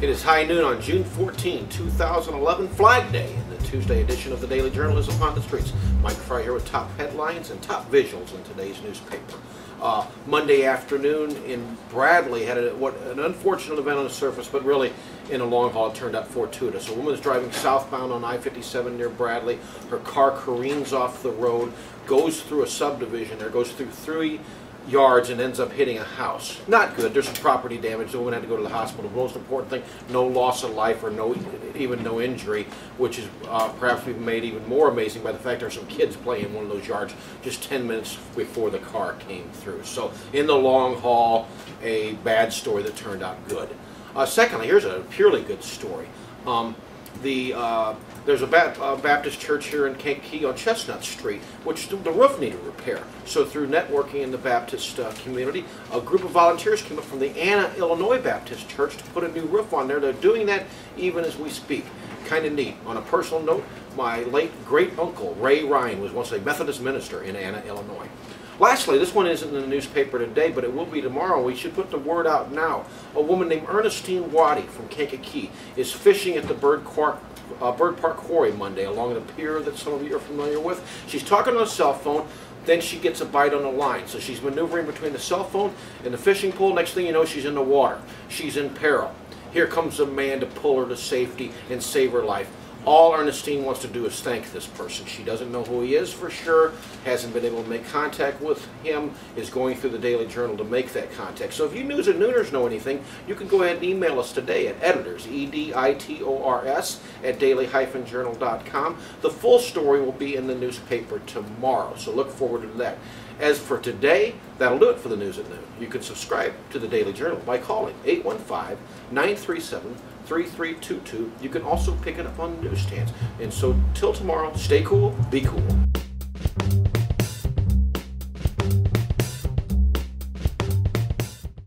It is high noon on June 14, 2011, Flag Day, and the Tuesday edition of the Daily Journal is upon the streets. Mike Fry here with top headlines and top visuals in today's newspaper. Monday afternoon in Bradley had an unfortunate event on the surface, but really in a long haul it turned out fortuitous. A woman is driving southbound on I-57 near Bradley. Her car careens off the road, goes through a subdivision there, goes through 3 yards and ends up hitting a house. Not good. There's some property damage. The woman had to go to the hospital. The most important thing, no loss of life or even no injury, which is perhaps made even more amazing by the fact there are some kids playing in one of those yards just 10 minutes before the car came through. So in the long haul, a bad story that turned out good. Secondly, here's a purely good story. There's a Baptist church here in Kankakee on Chestnut Street, which the roof needed repair. So through networking in the Baptist community, a group of volunteers came up from the Anna, Illinois Baptist Church to put a new roof on there. They're doing that even as we speak. Kind of neat. On a personal note, my late great-uncle, Ray Ryan, was once a Methodist minister in Anna, Illinois. Lastly, this one isn't in the newspaper today, but it will be tomorrow. We should put the word out now. A woman named Ernestine Waddy from Kankakee is fishing at the Bird Park Quarry Monday along the pier that some of you are familiar with. She's talking on a cell phone, then she gets a bite on the line. So she's maneuvering between the cell phone and the fishing pole. Next thing you know, she's in the water. She's in peril. Here comes a man to pull her to safety and save her life. All Ernestine wants to do is thank this person. She doesn't know who he is for sure, hasn't been able to make contact with him, is going through the Daily Journal to make that contact. So if you news and nooners know anything, you can go ahead and email us today at editors, editors, at daily-journal.com. The full story will be in the newspaper tomorrow, so look forward to that. As for today, that'll do it for the news at noon. You can subscribe to the Daily Journal by calling 815-937-3322. You can also pick it up on newsstands. And so till tomorrow, stay cool, be cool.